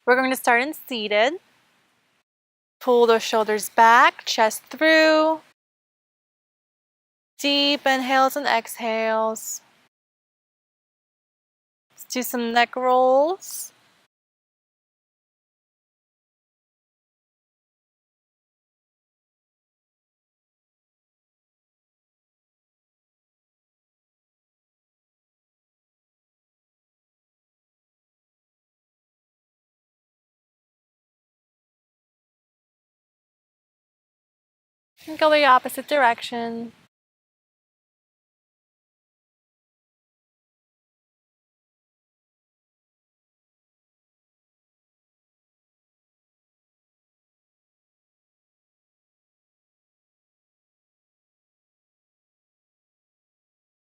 We're going to start in seated. Pull those shoulders back, chest through. Deep inhales and exhales. Let's do some neck rolls. And go the opposite direction.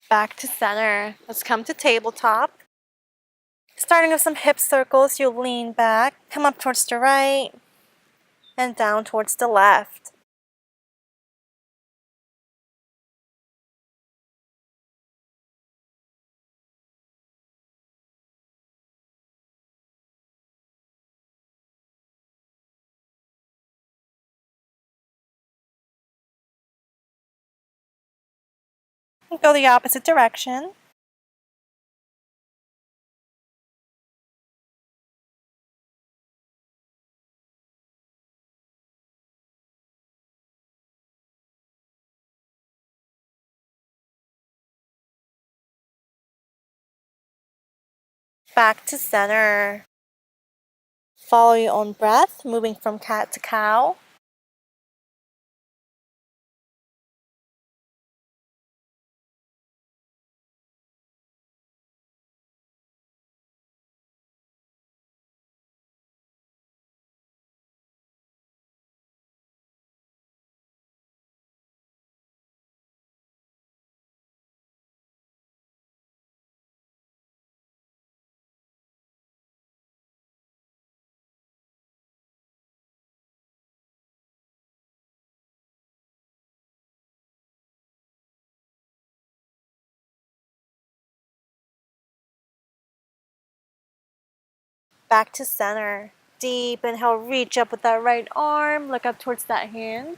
Back to center. Let's come to tabletop. Starting with some hip circles, you'll lean back, come up towards the right, and down towards the left. And go the opposite direction. Back to center. Follow your own breath, moving from cat to cow. Back to center. Deep inhale, reach up with that right arm, look up towards that hand.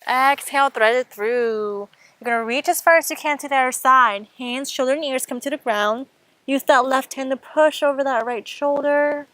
Exhale, thread it through. You're going to reach as far as you can to the other side. Hands, shoulder, and ears come to the ground. Use that left hand to push over that right shoulder.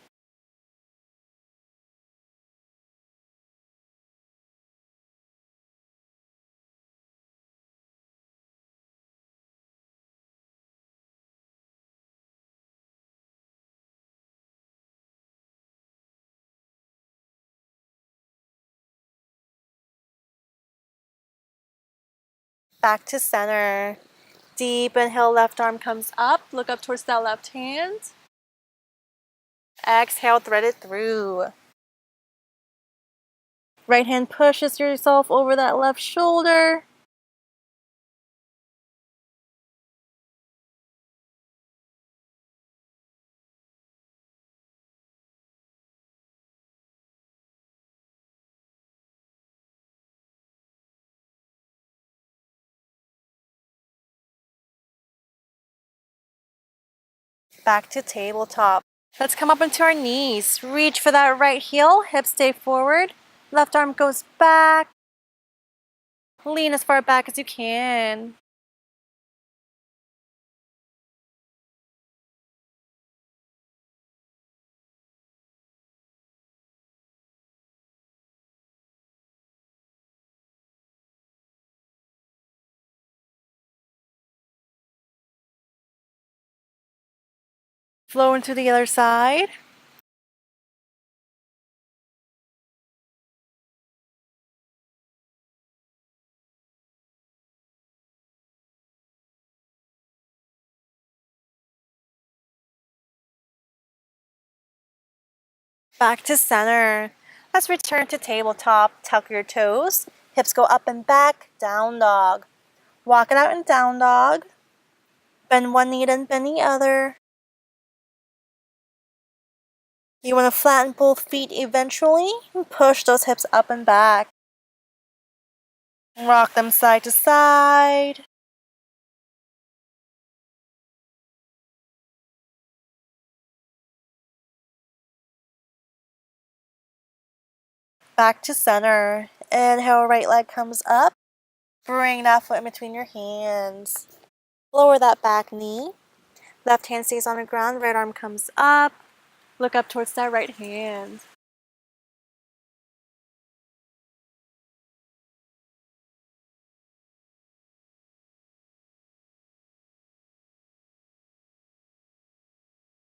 Back to center. Deep inhale, left arm comes up. Look up towards that left hand. Exhale, thread it through. Right hand pushes yourself over that left shoulder. Back to tabletop. Let's come up into our knees. Reach for that right heel. Hips stay forward. Left arm goes back. Lean as far back as you can. Flow into the other side. Back to center. Let's return to tabletop. Tuck your toes. Hips go up and back. Down dog. Walk it out in down dog. Bend one knee and bend the other. You want to flatten both feet eventually and push those hips up and back. Rock them side to side. Back to center. Inhale, right leg comes up. Bring that foot in between your hands. Lower that back knee. Left hand stays on the ground, right arm comes up. Look up towards that right hand.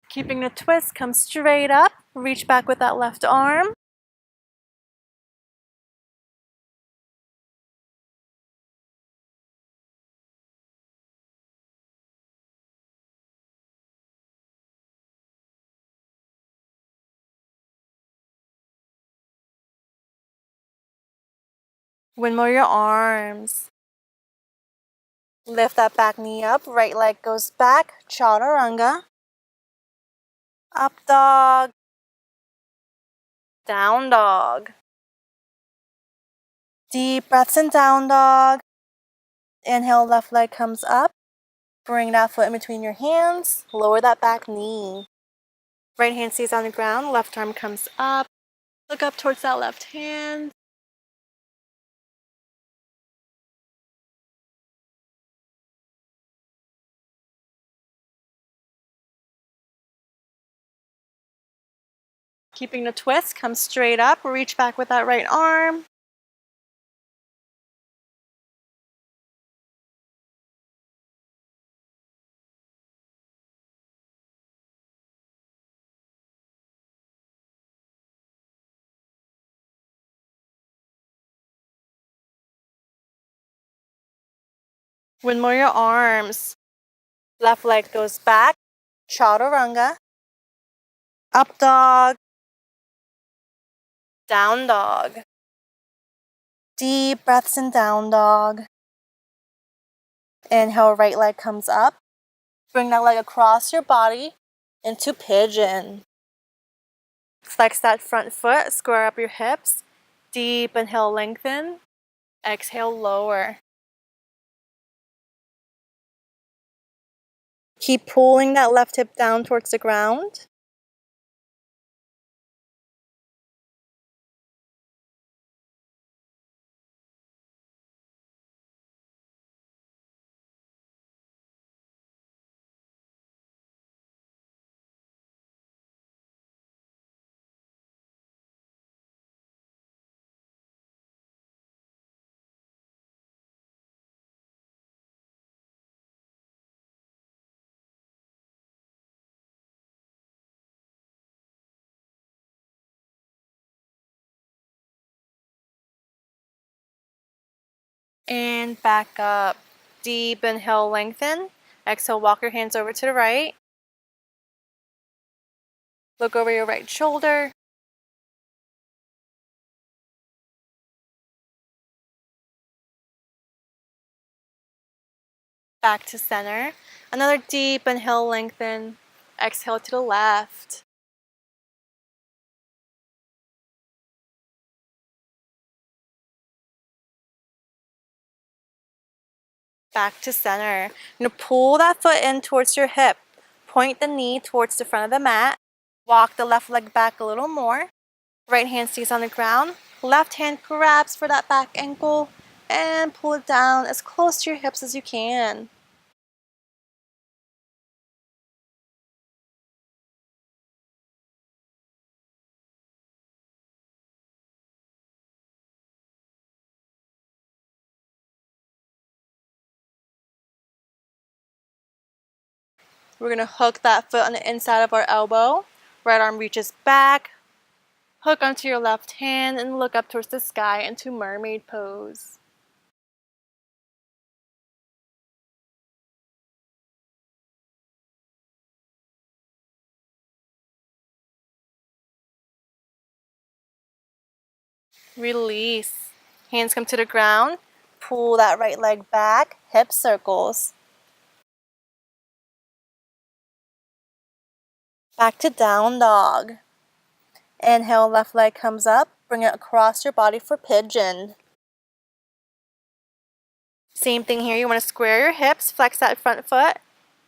Keeping the twist, come straight up. Reach back with that left arm. Windmill your arms. Lift that back knee up. Right leg goes back. Chaturanga. Up dog. Down dog. Deep breaths in down dog. Inhale, left leg comes up. Bring that foot in between your hands. Lower that back knee. Right hand stays on the ground. Left arm comes up. Look up towards that left hand. Keeping the twist, come straight up. Reach back with that right arm. Windmill your arms. Left leg goes back. Chaturanga. Up dog. Down dog. Deep breaths in down dog. Inhale, right leg comes up. Bring that leg across your body into pigeon. Flex that front foot, square up your hips. Deep inhale, lengthen. Exhale, lower. Keep pulling that left hip down towards the ground. And back up. Deep inhale, lengthen. Exhale, walk your hands over to the right. Look over your right shoulder. Back to center. Another deep inhale, lengthen. Exhale to the left. Back to center. You're gonna pull that foot in towards your hip. Point the knee towards the front of the mat. Walk the left leg back a little more. Right hand stays on the ground. Left hand grabs for that back ankle and pull it down as close to your hips as you can. We're gonna hook that foot on the inside of our elbow. Right arm reaches back. Hook onto your left hand and look up towards the sky into mermaid pose. Release. Hands come to the ground. Pull that right leg back. Hip circles. Back to down dog. Inhale, left leg comes up. Bring it across your body for pigeon. Same thing here. You want to square your hips. Flex that front foot.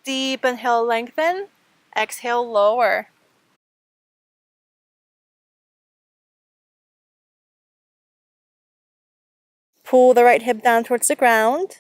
Deep inhale, lengthen. Exhale, lower. Pull the right hip down towards the ground.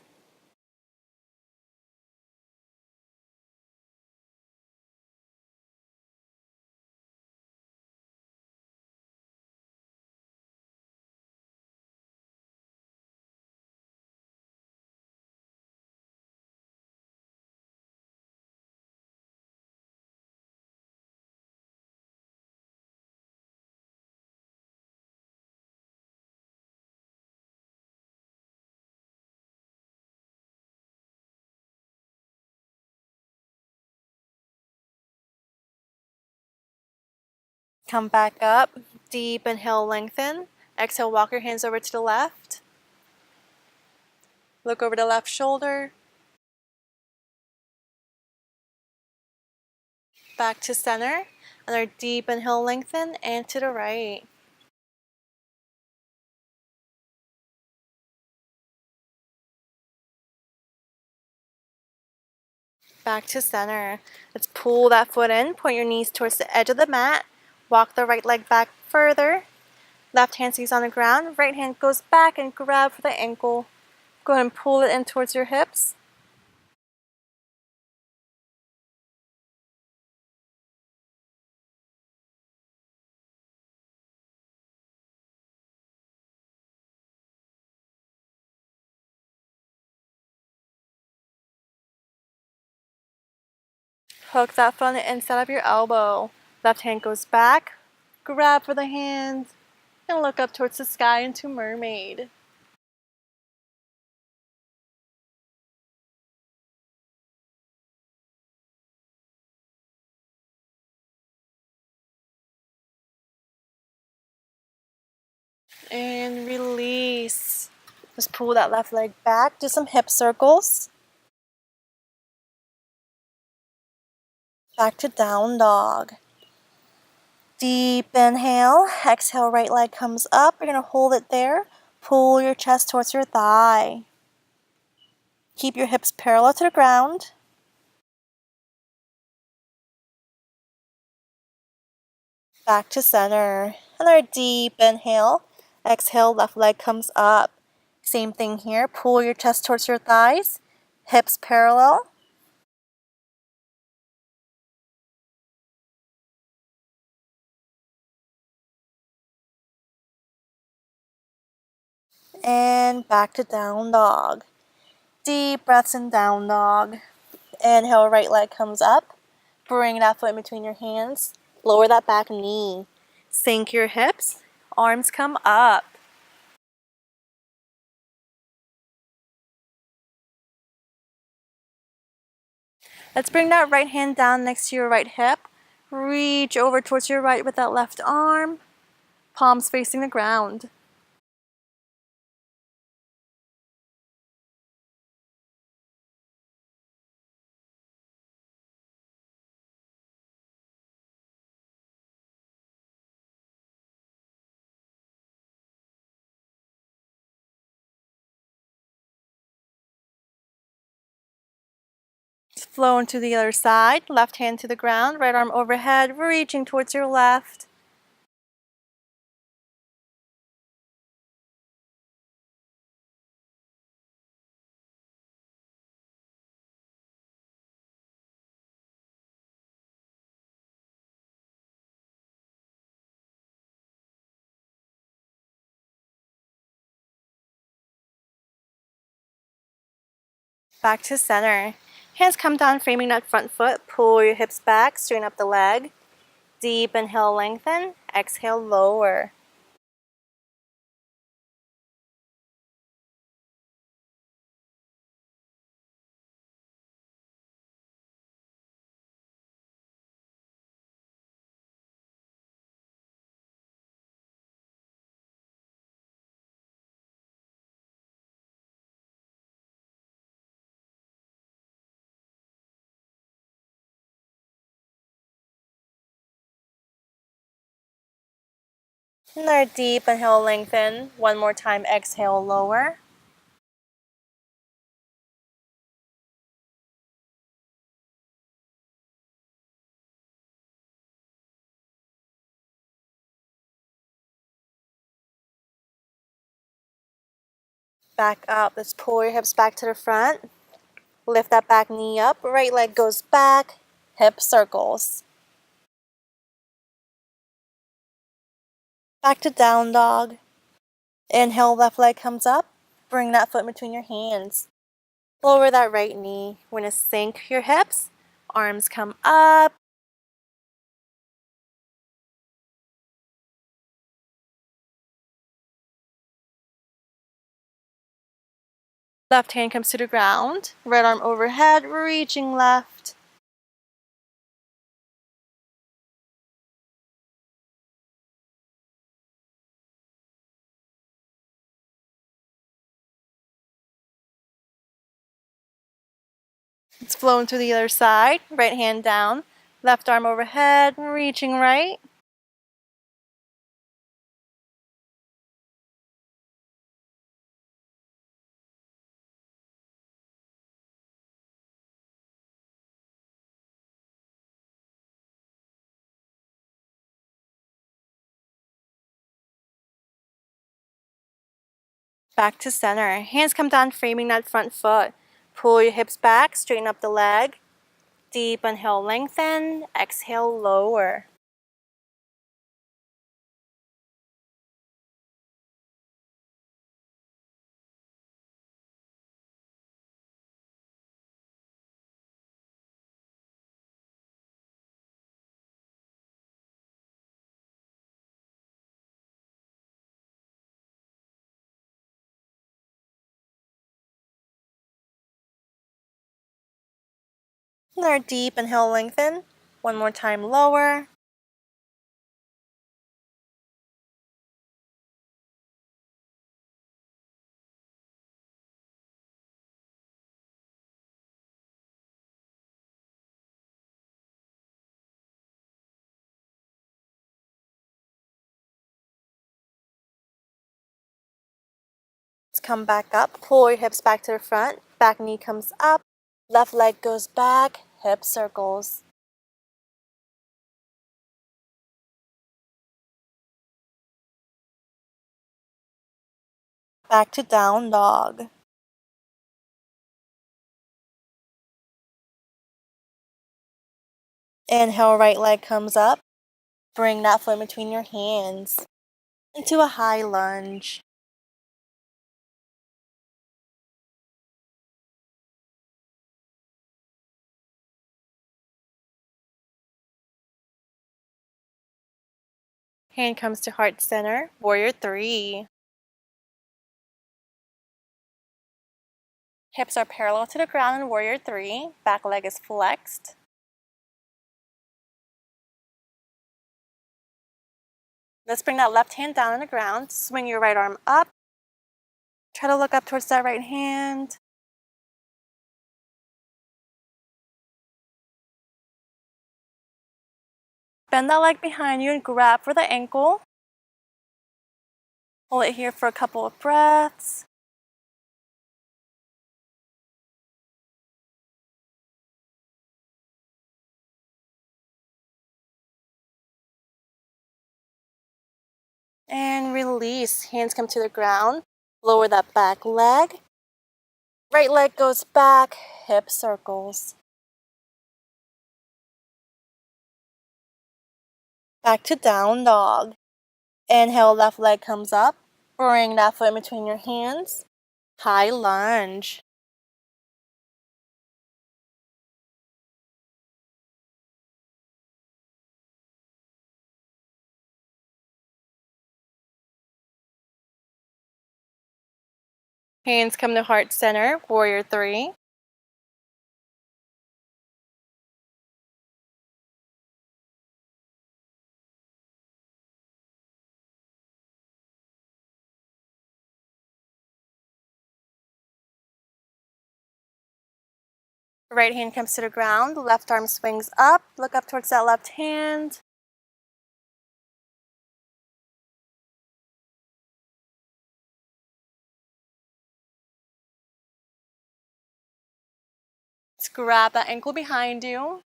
Come back up. Deep inhale, lengthen. Exhale, walk your hands over to the left. Look over the left shoulder. Back to center. Another deep inhale, lengthen, and to the right. Back to center. Let's pull that foot in. Point your knees towards the edge of the mat. Walk the right leg back further. Left hand stays on the ground. Right hand goes back and grab for the ankle. Go ahead and pull it in towards your hips. Hook that foot on the inside of your elbow. Left hand goes back. Grab for the hand. And look up towards the sky into mermaid. And release. Just pull that left leg back. Do some hip circles. Back to down dog. Deep inhale. Exhale, right leg comes up. You're going to hold it there. Pull your chest towards your thigh. Keep your hips parallel to the ground. Back to center. Another deep inhale. Exhale, left leg comes up. Same thing here. Pull your chest towards your thighs. Hips parallel. And back to down dog. Deep breaths in down dog. Inhale, right leg comes up. Bring that foot in between your hands. Lower that back knee. Sink your hips. Arms come up. Let's bring that right hand down next to your right hip. Reach over towards your right with that left arm. Palms facing the ground. Flow into the other side. Left hand to the ground. Right arm overhead. Reaching towards your left. Back to center. Hands come down, framing that front foot. Pull your hips back, straighten up the leg. Deep inhale, lengthen. Exhale, lower. Another deep inhale, lengthen. One more time, exhale, lower. Back up. Let's pull your hips back to the front. Lift that back knee up. Right leg goes back. Hip circles. Back to down dog. Inhale, left leg comes up. Bring that foot between your hands. Lower that right knee. We're going to sink your hips. Arms come up. Left hand comes to the ground. Right arm overhead, reaching left. It's flowing to the other side. Right hand down. Left arm overhead, reaching right. Back to center. Hands come down, framing that front foot. Pull your hips back, straighten up the leg. Deep inhale, lengthen. Exhale, lower. Another deep inhale, lengthen. One more time, lower. Let's come back up. Pull your hips back to the front. Back knee comes up. Left leg goes back. Hip circles. Back to down dog. Inhale, right leg comes up. Bring that foot between your hands into a high lunge. Hand comes to heart center, warrior three. Hips are parallel to the ground in warrior three. Back leg is flexed. Let's bring that left hand down on the ground. Swing your right arm up. Try to look up towards that right hand. Bend that leg behind you and grab for the ankle. Hold it here for a couple of breaths. And release. Hands come to the ground. Lower that back leg. Right leg goes back, hip circles. Back to down dog. Inhale, left leg comes up. Bring that foot in between your hands. High lunge. Hands come to heart center, warrior three. Right hand comes to the ground, left arm swings up. Look up towards that left hand. Let's grab that ankle behind you.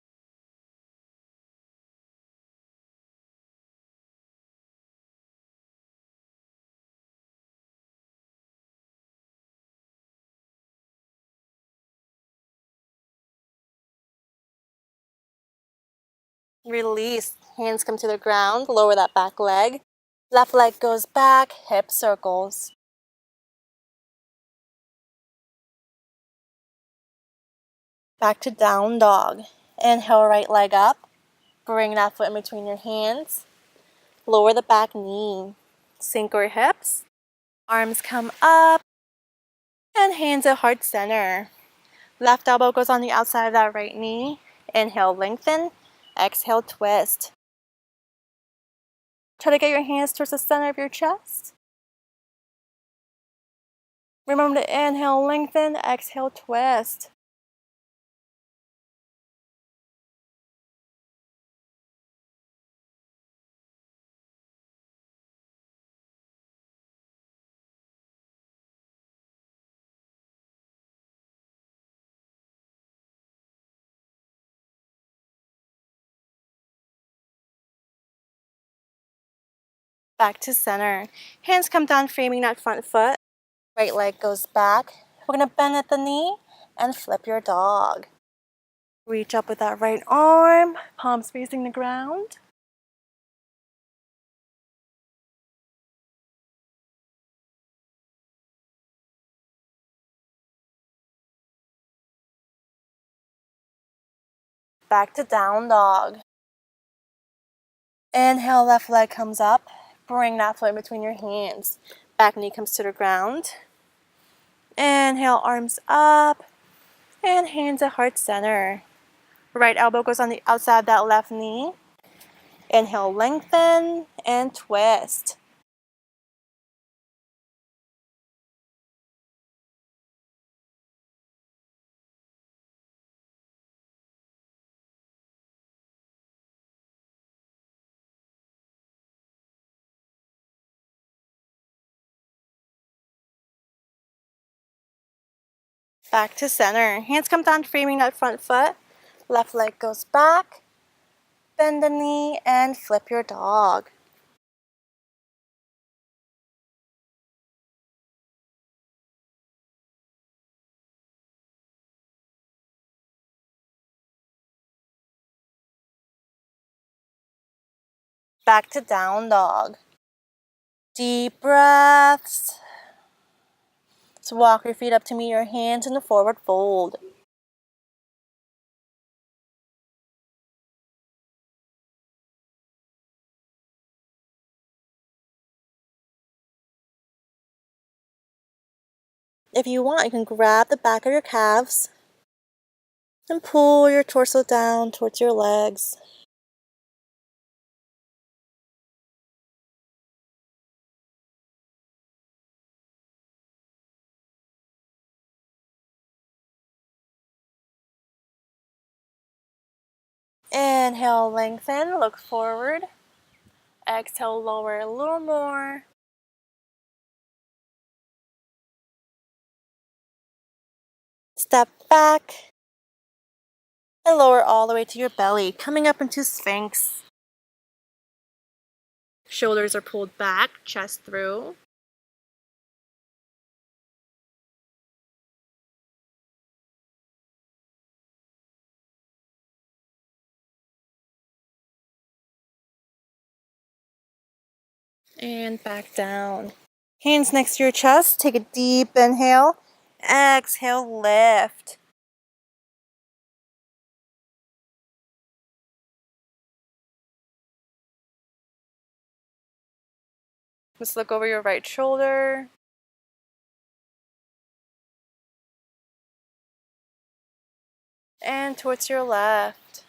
Release. Hands come to the ground. Lower that back leg. Left leg goes back. Hip circles. Back to down dog. Inhale, right leg up. Bring that foot in between your hands. Lower the back knee. Sink your hips. Arms come up. And hands at heart center. Left elbow goes on the outside of that right knee. Inhale, lengthen. Exhale, twist. Try to get your hands towards the center of your chest. Remember to inhale, lengthen. Exhale, twist. Back to center. Hands come down, framing that front foot. Right leg goes back. We're going to bend at the knee and flip your dog. Reach up with that right arm, palms facing the ground. Back to down dog. Inhale, left leg comes up. Bring that foot in between your hands. Back knee comes to the ground. Inhale, arms up. And hands at heart center. Right elbow goes on the outside of that left knee. Inhale, lengthen and twist. Back to center. Hands come down, framing that front foot. Left leg goes back. Bend the knee and flip your dog. Back to down dog. Deep breaths. So walk your feet up to meet your hands in the forward fold. If you want, you can grab the back of your calves and pull your torso down towards your legs. Inhale, lengthen, look forward. Exhale, lower a little more. Step back and lower all the way to your belly, coming up into Sphinx. Shoulders are pulled back, chest through. And back down. Hands next to your chest. Take a deep inhale. Exhale, lift. Just look over your right shoulder. And towards your left.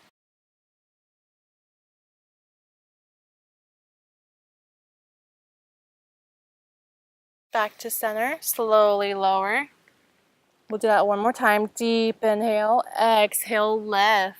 Back to center. Slowly lower. We'll do that one more time. Deep inhale. Exhale, lift.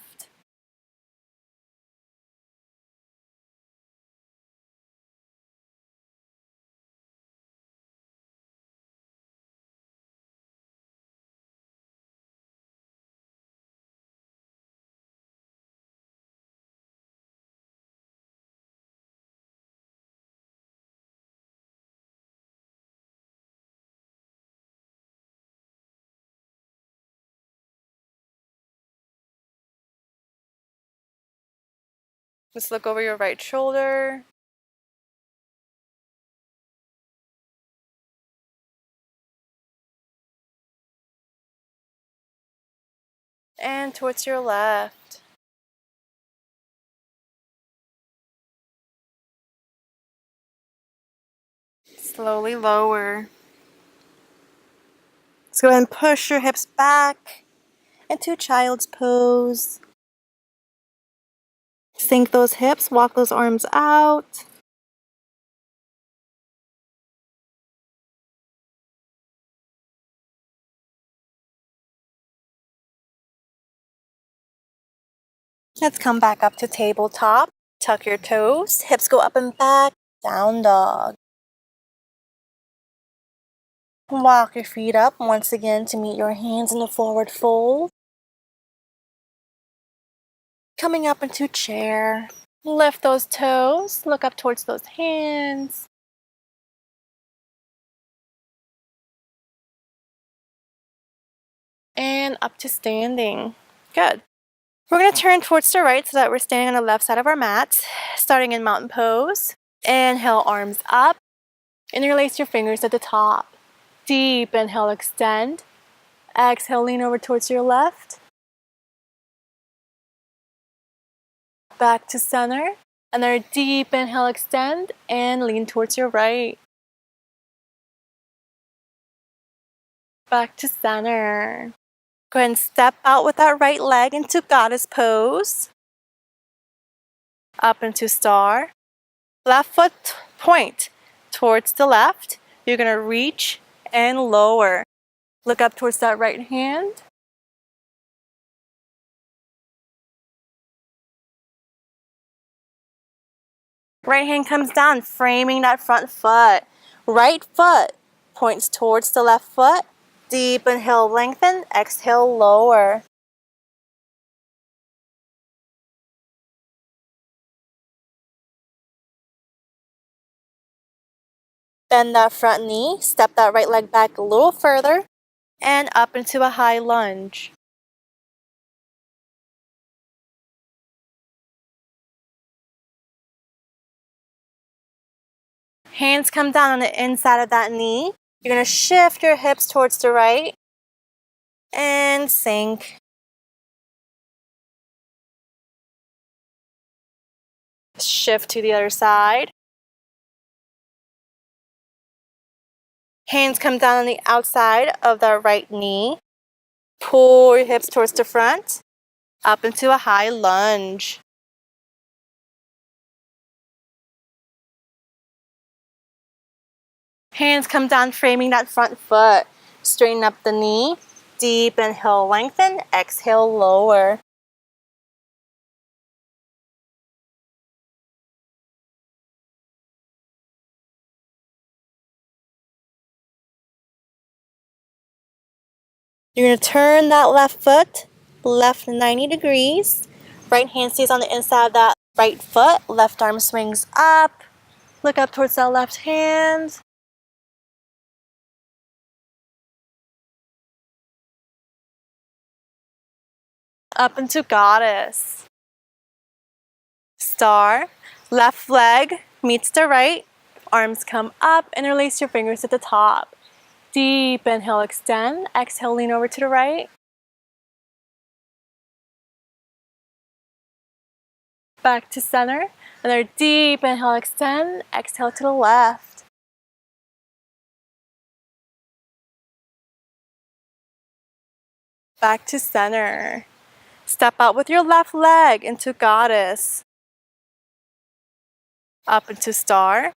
Just look over your right shoulder. And towards your left. Slowly lower. Let's go ahead and push your hips back into child's pose. Sink those hips, walk those arms out. Let's come back up to tabletop. Tuck your toes, hips go up and back, down dog. Walk your feet up once again to meet your hands in the forward fold. Coming up into chair. Lift those toes, look up towards those hands. And up to standing. Good. We're going to turn towards the right so that we're standing on the left side of our mat, starting in mountain pose. Inhale, arms up. Interlace your fingers at the top. Deep inhale, extend. Exhale, lean over towards your left. Back to center. Another deep inhale, extend, and lean towards your right. Back to center. Go ahead and step out with that right leg into goddess pose. Up into star. Left foot point towards the left. You're going to reach and lower. Look up towards that right hand. Right hand comes down, framing that front foot. Right foot points towards the left foot. Deep inhale, lengthen. Exhale, lower. Bend that front knee. Step that right leg back a little further. And up into a high lunge. Hands come down on the inside of that knee. You're going to shift your hips towards the right. And sink. Shift to the other side. Hands come down on the outside of the right knee. Pull your hips towards the front. Up into a high lunge. Hands come down, framing that front foot. Straighten up the knee. Deep inhale, lengthen. Exhale, lower. You're going to turn that left foot, left 90 degrees. Right hand stays on the inside of that right foot. Left arm swings up. Look up towards that left hand. Up into goddess. Star. Left leg meets the right. Arms come up. Interlace your fingers at the top. Deep inhale, extend. Exhale, lean over to the right. Back to center. Another deep inhale, extend. Exhale to the left. Back to center. Step out with your left leg into goddess. Up into star.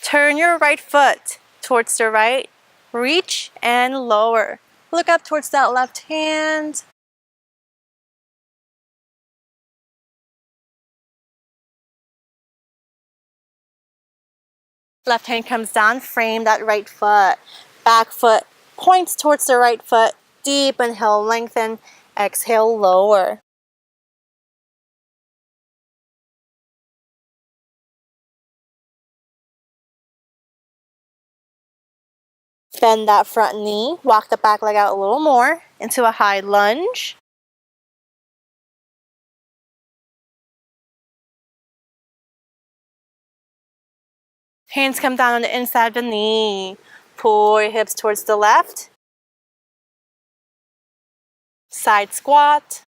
Turn your right foot towards the right. Reach and lower. Look up towards that left hand. Left hand comes down, frame that right foot. Back foot points towards the right foot. Deep inhale, lengthen. Exhale, lower. Bend that front knee. Walk the back leg out a little more into a high lunge. Hands come down on the inside of the knee. Pull your hips towards the left. Side squat.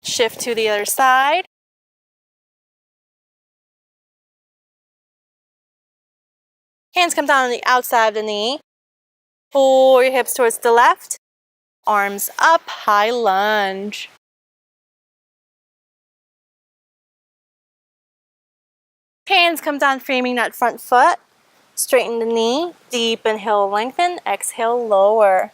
Shift to the other side. Hands come down on the outside of the knee. Pull your hips towards the left. Arms up, high lunge. Hands come down, framing that front foot. Straighten the knee. Deep inhale, lengthen. Exhale, lower.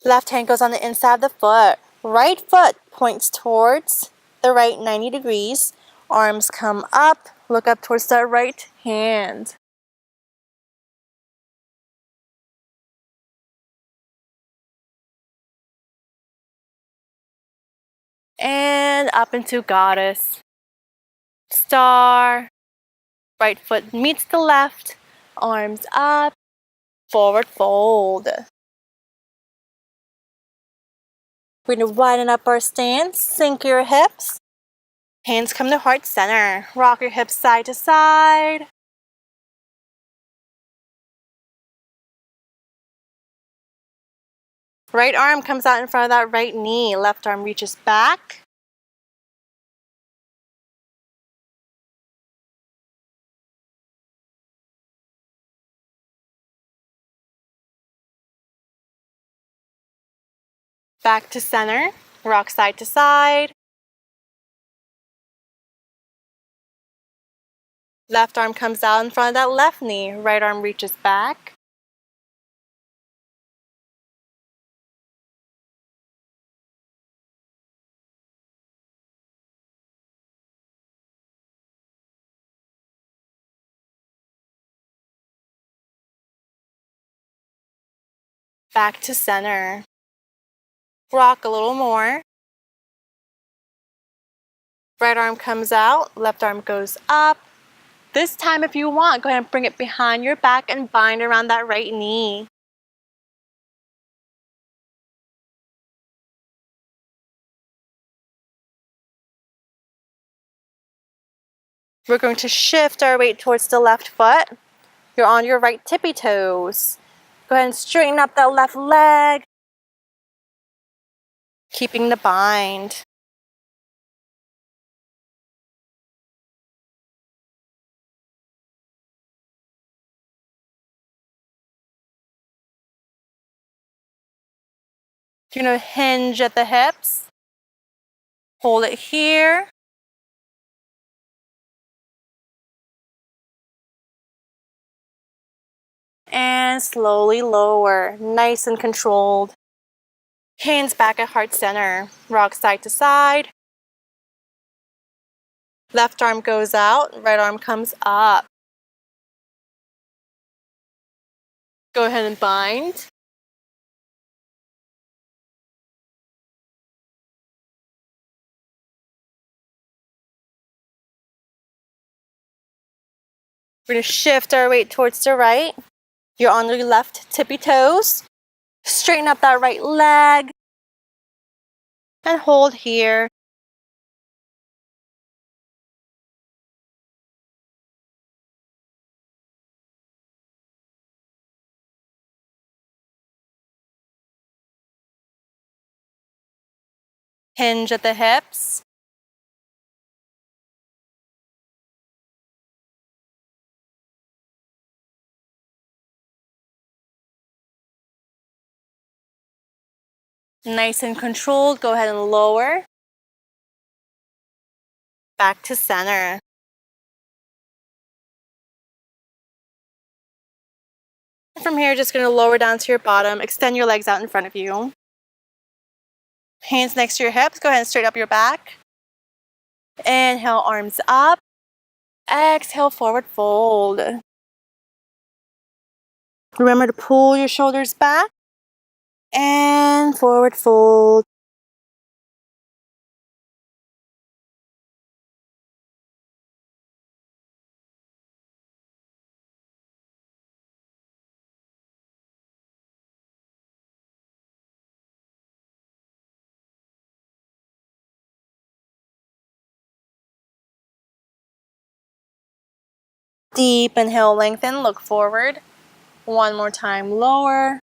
Left hand goes on the inside of the foot. Right foot points towards the right 90 degrees. Arms come up. Look up towards that right hand. And up into goddess. Star. Right foot meets the left. Arms up. Forward fold. We're going to widen up our stance. Sink your hips. Hands come to heart center. Rock your hips side to side. Right arm comes out in front of that right knee. Left arm reaches back. Back to center. Rock side to side. Left arm comes out in front of that left knee. Right arm reaches back. Back to center. Rock a little more. Right arm comes out. Left arm goes up. This time, if you want, go ahead and bring it behind your back and bind around that right knee. We're going to shift our weight towards the left foot. You're on your right tippy toes. Go ahead and straighten up that left leg, keeping the bind. You're going to hinge at the hips. Hold it here. And slowly lower, nice and controlled. Hands back at heart center. Rock side to side. Left arm goes out, right arm comes up. Go ahead and bind. We're going to shift our weight towards the right. You're on your left tippy toes. Straighten up that right leg. And hold here. Hinge at the hips. Nice and controlled. Go ahead and lower. Back to center. From here, just going to lower down to your bottom. Extend your legs out in front of you. Hands next to your hips. Go ahead and straighten up your back. Inhale, arms up. Exhale, forward fold. Remember to pull your shoulders back. And forward fold. Deep inhale, lengthen, look forward. One more time, lower.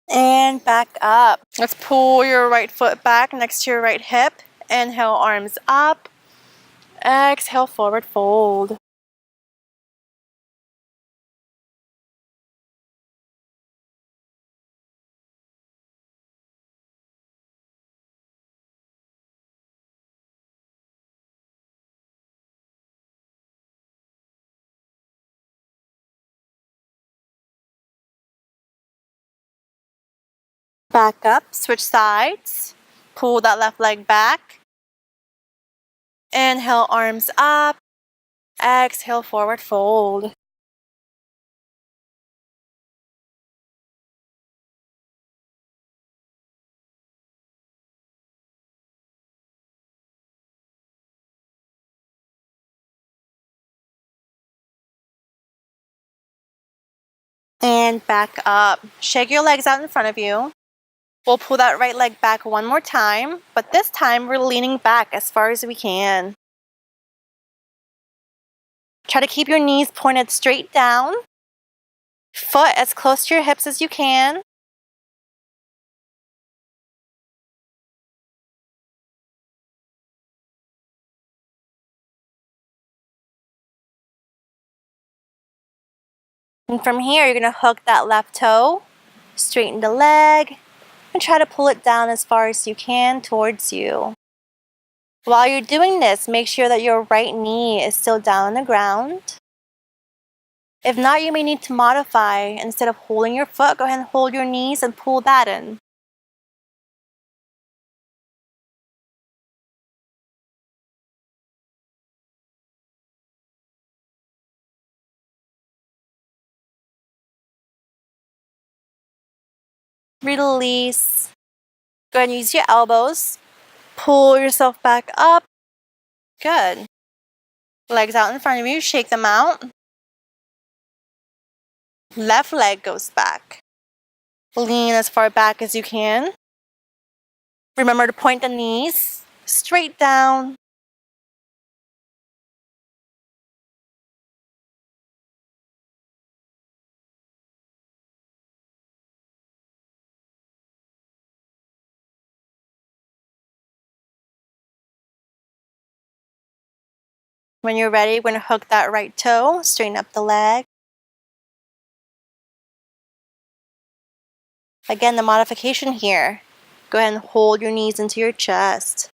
And back up. Let's pull your right foot back next to your right hip. Inhale, arms up. Exhale, forward fold. Back up, switch sides. Pull that left leg back. Inhale, arms up. Exhale, forward fold. And back up. Shake your legs out in front of you. We'll pull that right leg back one more time, but this time we're leaning back as far as we can. Try to keep your knees pointed straight down. Foot as close to your hips as you can. And from here, you're going to hook that left toe, straighten the leg, and try to pull it down as far as you can towards you. While you're doing this, make sure that your right knee is still down on the ground. If not, you may need to modify. Instead of holding your foot, go ahead and hold your knees and pull that in. Release. Go ahead and use your elbows. Pull yourself back up. Good. Legs out in front of you, shake them out. Left leg goes back. Lean as far back as you can. Remember to point the knees straight down. When you're ready, we're going to hook that right toe, straighten up the leg. Again, the modification here. Go ahead and hold your knees into your chest.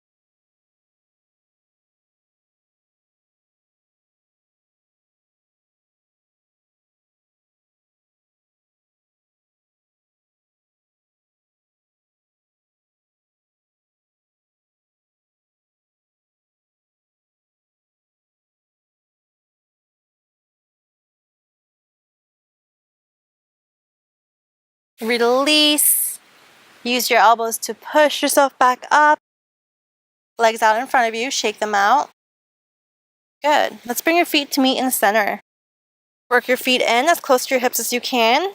Release. Use your elbows to push yourself back up. Legs out in front of you, shake them out. Good. Let's bring your feet to meet in the center. Work your feet in as close to your hips as you can.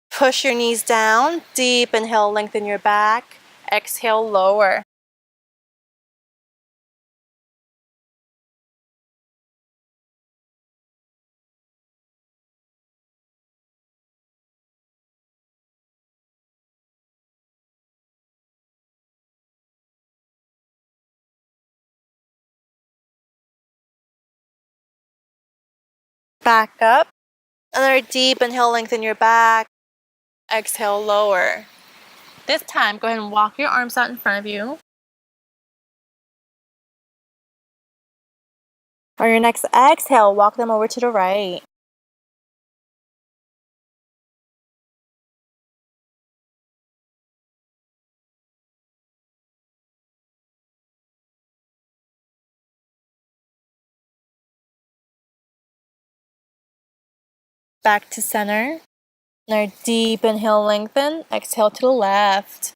Push your knees down. Deep inhale, lengthen your back. Exhale, lower. Back up. Another deep inhale, lengthen your back. Exhale, lower. This time, go ahead and walk your arms out in front of you. On your next exhale, walk them over to the right. back to center. Now deep inhale, lengthen. Exhale to the left.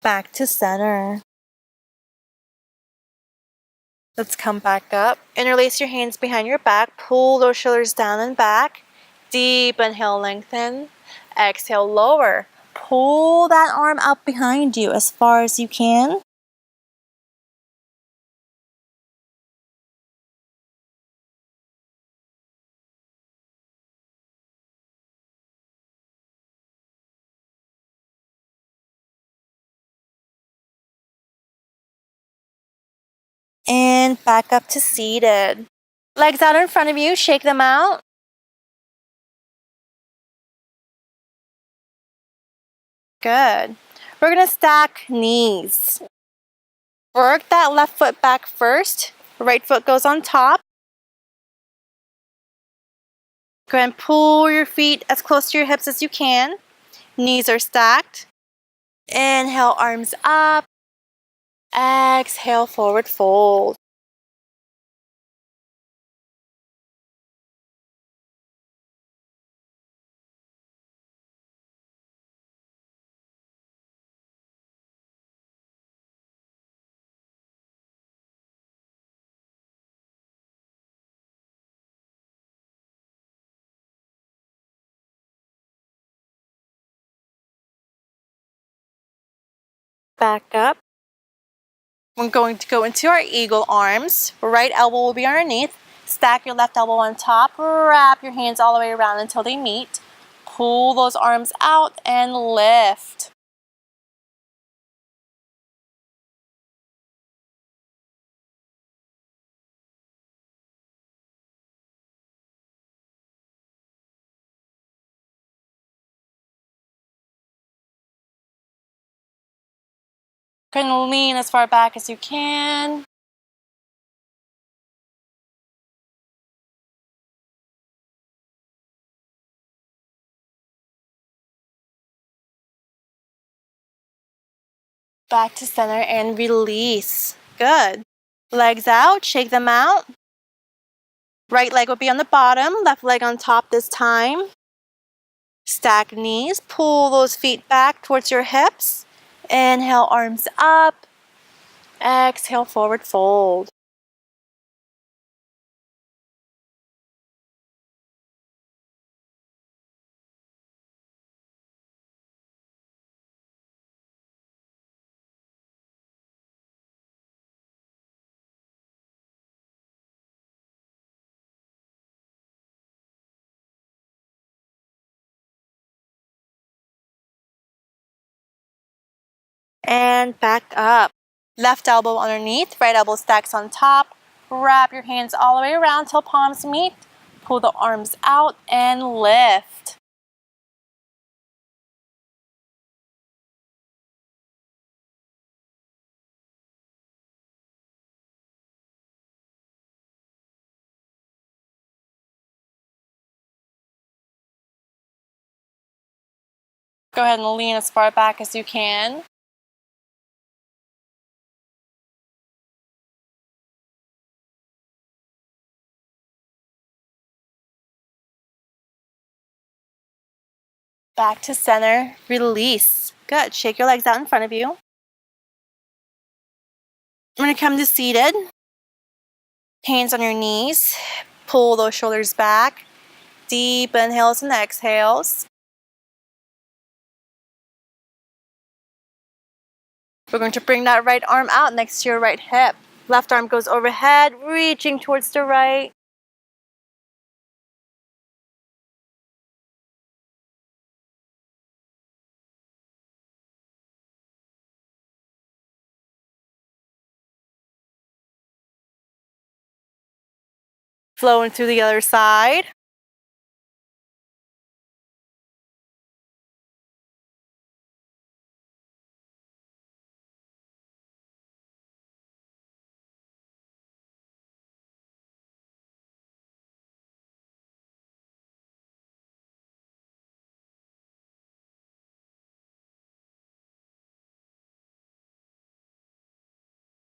Back to center. Let's come back up. Interlace your hands behind your back. Pull those shoulders down and back. Deep inhale, lengthen. Exhale, lower. Pull that arm out behind you as far as you can. And back up to seated. Legs out in front of you, shake them out. Good. We're gonna stack knees. Work that left foot back first. Right foot goes on top. Go ahead and pull your feet as close to your hips as you can. Knees are stacked. Inhale, arms up. Exhale, forward fold. Back up. We're going to go into our eagle arms. Right elbow will be underneath. Stack your left elbow on top. Wrap your hands all the way around until they meet. Pull those arms out and lift. Go ahead and lean as far back as you can. Back to center and release. Good. Legs out, shake them out. Right leg will be on the bottom, left leg on top this time. Stack knees, pull those feet back towards your hips. Inhale, arms up. Exhale, forward fold. And back up. Left elbow underneath, right elbow stacks on top. Wrap your hands all the way around till palms meet. Pull the arms out and lift. Go ahead and lean as far back as you can. Back to center, release. Good, shake your legs out in front of you. We're gonna come to seated. Hands on your knees. Pull those shoulders back. Deep inhales and exhales. We're going to bring that right arm out next to your right hip. Left arm goes overhead, reaching towards the right. Flowing through the other side.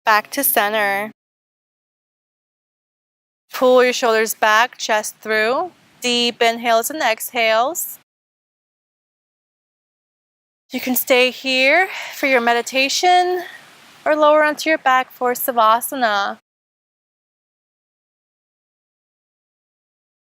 Back to center. Pull your shoulders back, chest through. Deep inhales and exhales. You can stay here for your meditation or lower onto your back for Savasana.